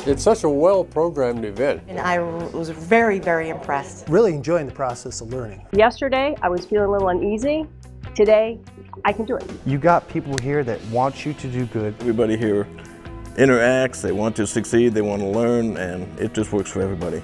It's such a well-programmed event. And I was very, very impressed. Really enjoying the process of learning. Yesterday, I was feeling a little uneasy. Today, I can do it. You got people here that want you to do good. Everybody here interacts, they want to succeed, they want to learn, and it just works for everybody.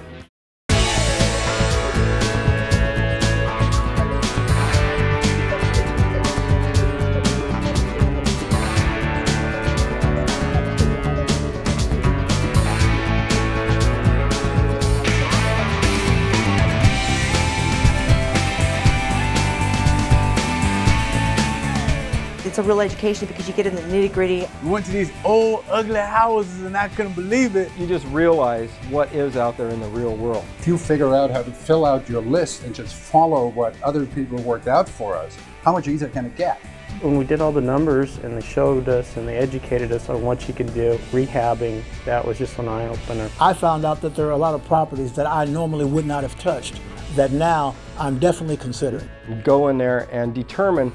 It's a real education because you get in the nitty-gritty. We went to these old, ugly houses and I couldn't believe it. You just realize what is out there in the real world. If you figure out how to fill out your list and just follow what other people worked out for us, how much easier can it get? When we did all the numbers and they showed us and they educated us on what you can do, rehabbing, that was just an eye-opener. I found out that there are a lot of properties that I normally would not have touched that now I'm definitely considering. Go in there and determine,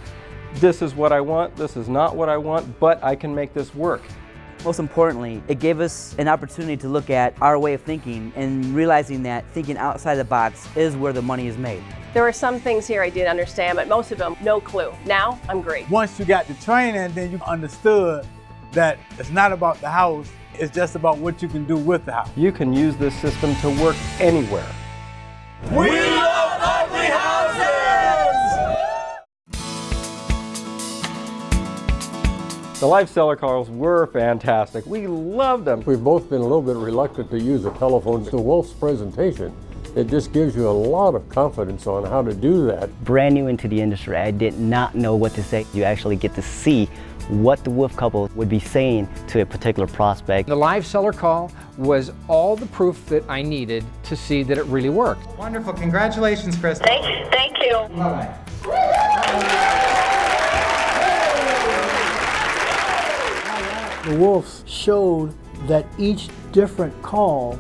this is what I want, this is not what I want, but I can make this work. Most importantly, it gave us an opportunity to look at our way of thinking and realizing that thinking outside the box is where the money is made. There were some things here I didn't understand, but most of them, no clue. Now, I'm great. Once you got the training, then you understood that it's not about the house, it's just about what you can do with the house. You can use this system to work anywhere. We love ugly houses! The live seller calls were fantastic. We loved them. We've both been a little bit reluctant to use a telephone. The Wolf's presentation, it just gives you a lot of confidence on how to do that. Brand new into the industry, I did not know what to say. You actually get to see what the Wolf couple would be saying to a particular prospect. The live seller call was all the proof that I needed to see that it really worked. Wonderful. Congratulations, Chris. Thank you. Bye-bye. The Wolves showed that each different call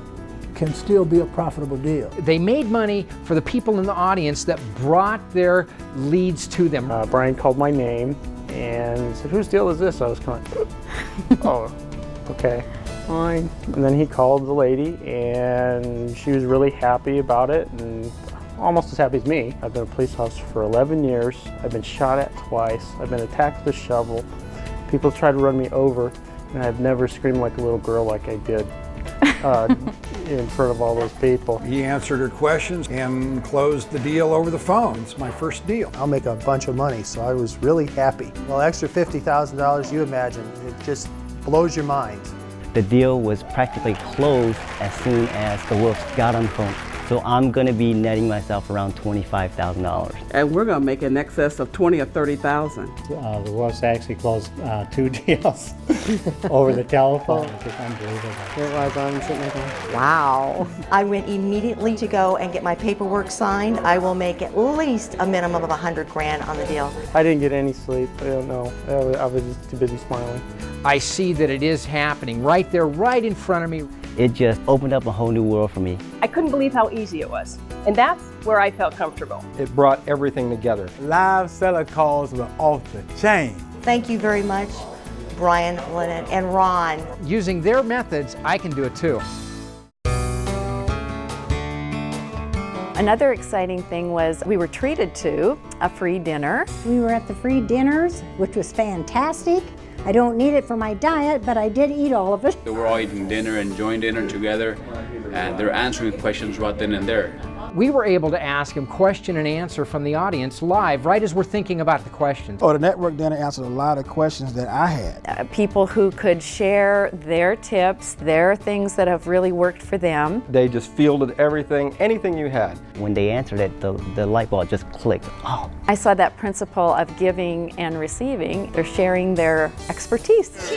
can still be a profitable deal. They made money for the people in the audience that brought their leads to them. Brian called my name and said, whose deal is this? I was kind of, oh, okay, fine. And then he called the lady and she was really happy about it and almost as happy as me. I've been a police officer for 11 years. I've been shot at twice. I've been attacked with a shovel. People tried to run me over and I've never screamed like a little girl like I did in front of all those people. He answered her questions and closed the deal over the phone. It's my first deal. I'll make a bunch of money, so I was really happy. Well, extra $50,000, you imagine, it just blows your mind. The deal was practically closed as soon as the Wolves got on the phone. So I'm going to be netting myself around $25,000. And we're going to make in excess of $20,000 or $30,000. The Wolves actually closed 2 deals over the telephone. It's just unbelievable. It was, I'm sitting there going, wow. I went immediately to go and get my paperwork signed. I will make at least a minimum of $100,000 on the deal. I didn't get any sleep. I don't know. I was just too busy smiling. I see that it is happening right there, right in front of me. It just opened up a whole new world for me. I couldn't believe how easy it was. And that's where I felt comfortable. It brought everything together. Live seller calls were off the chain. Thank you very much, Brian, Lennon, and Ron. Using their methods, I can do it too. Another exciting thing was we were treated to a free dinner. We were at the free dinners, which was fantastic. I don't need it for my diet, but I did eat all of it. They were all eating dinner, enjoying dinner together, and they're answering questions right then and there. We were able to ask them question and answer from the audience live, right as we're thinking about the questions. Oh, the network dinner answered a lot of questions that I had. People who could share their tips, their things that have really worked for them. They just fielded everything, anything you had. When they answered it, the light bulb just clicked. Oh. I saw that principle of giving and receiving. They're sharing their expertise.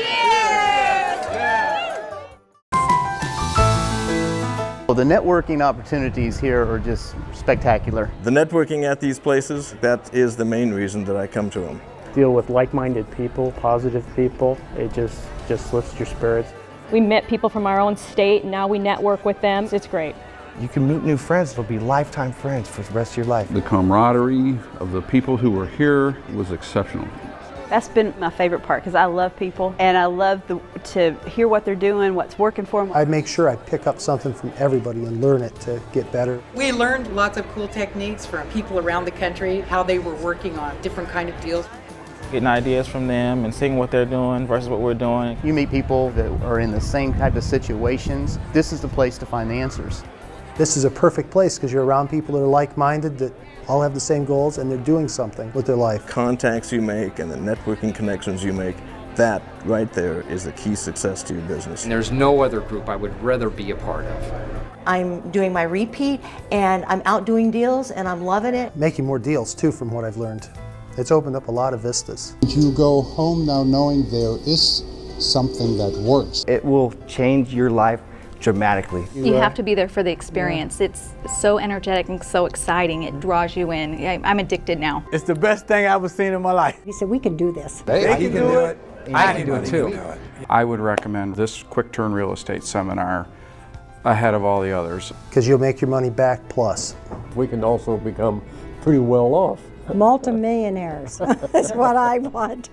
Well, the networking opportunities here are just spectacular. The networking at these places, that is the main reason that I come to them. Deal with like-minded people, positive people. It just lifts your spirits. We met people from our own state, and now we network with them. It's great. You can meet new friends. They'll be lifetime friends for the rest of your life. The camaraderie of the people who were here was exceptional. That's been my favorite part because I love people and I love to hear what they're doing, what's working for them. I make sure I pick up something from everybody and learn it to get better. We learned lots of cool techniques from people around the country, how they were working on different kind of deals. Getting ideas from them and seeing what they're doing versus what we're doing. You meet people that are in the same type of situations. This is the place to find the answers. This is a perfect place because you're around people that are like-minded, that all have the same goals, and they're doing something with their life. Contacts you make and the networking connections you make, that right there is the key success to your business. And there's no other group I would rather be a part of. I'm doing my repeat, and I'm out doing deals, and I'm loving it. Making more deals, too, from what I've learned. It's opened up a lot of vistas. You go home now knowing there is something that works. It will change your life dramatically. You have to be there for the experience. Yeah. It's so energetic and so exciting. It draws you in. I'm addicted now. It's the best thing I've ever seen in my life. He said, we can do this. They can do it. I can do it too. I would recommend this Quick Turn Real Estate Seminar ahead of all the others. Because you'll make your money back plus. We can also become pretty well off. Multi-millionaires. That's what I want.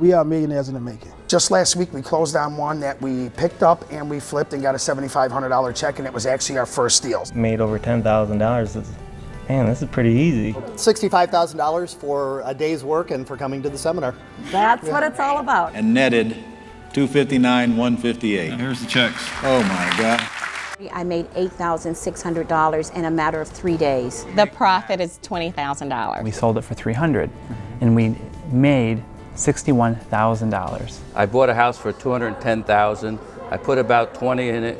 We are millionaires in the making. Just last week we closed on one that we picked up and we flipped and got a $7,500 check, and it was actually our first deal. Made over $10,000. Man, this is pretty easy. $65,000 for a day's work and for coming to the seminar. That's what it's all about. And netted $259,158. Here's the checks. Oh my God. I made $8,600 in a matter of 3 days. The profit is $20,000. We sold it for $300, and we made $61,000. I bought a house for $210,000. I put about 20 in it,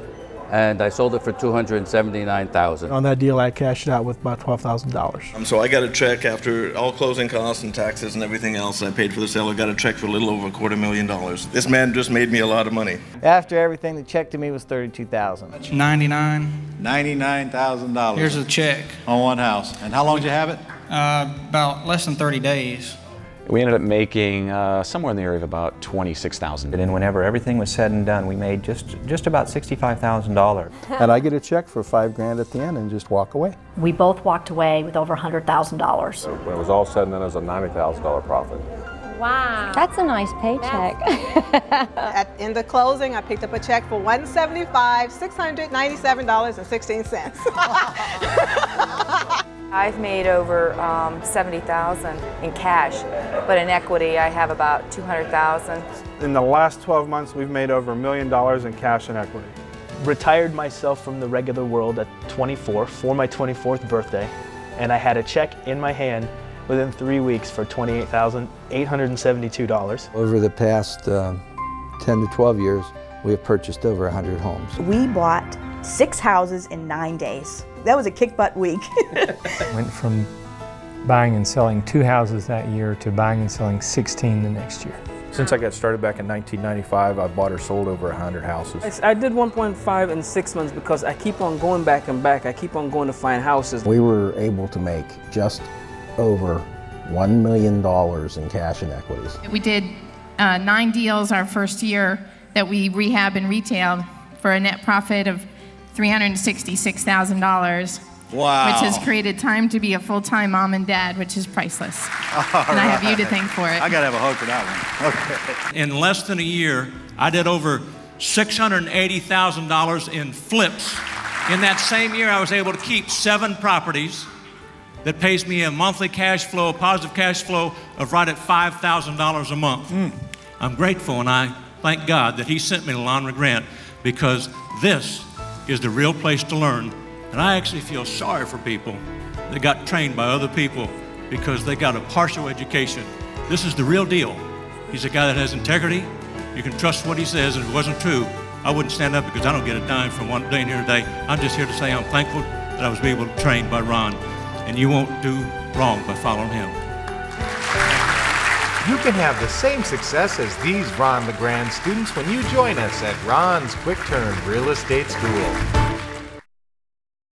and I sold it for $279,000. On that deal, I cashed out with about $12,000. So I got a check after all closing costs and taxes and everything else I paid for the sale. I got a check for a little over $250,000. This man just made me a lot of money. After everything, the check to me was $32,000. $99,000. Here's a check. On one house. And how long did you have it? About less than 30 days. We ended up making somewhere in the area of about $26,000. And then whenever everything was said and done, we made just about $65,000. And I get a check for $5,000 at the end and just walk away. We both walked away with over $100,000. When it was all said and done, it was a $90,000 profit. Wow. That's a nice paycheck. In the closing, I picked up a check for $175,697.16. I've made over $70,000 in cash, but in equity I have about $200,000. In the last 12 months, we've made over $1 million in cash and equity. Retired myself from the regular world at 24 for my 24th birthday, and I had a check in my hand within 3 weeks for $28,872. Over the past 10 to 12 years, we have purchased over 100 homes. We bought 6 houses in 9 days. That was a kick-butt week. Went from buying and selling 2 houses that year to buying and selling 16 the next year. Since I got started back in 1995, I bought or sold over 100 houses. I did 1.5 in 6 months because I keep on going back and back. I keep on going to find houses. We were able to make just over $1 million in cash and equities. We did 9 deals our first year that we rehab and retailed for a net profit of $366,000. Wow. Which has created time to be a full-time mom and dad, which is priceless. And I have you to thank for it. I gotta have a hug for that one. Okay. In less than a year, I did over $680,000 in flips. In that same year, I was able to keep 7 properties that pays me a monthly cash flow, a positive cash flow of right at $5,000 a month. I'm grateful, and I thank God that He sent me to LeGrand's because this is the real place to learn. And I actually feel sorry for people that got trained by other people because they got a partial education. This is the real deal. He's a guy that has integrity. You can trust what he says, and if it wasn't true, I wouldn't stand up because I don't get a dime from one day in here today. I'm just here to say I'm thankful that I was able to train by Ron, and you won't do wrong by following him. You can have the same success as these Ron LeGrand students when you join us at Ron's Quick Turn Real Estate School.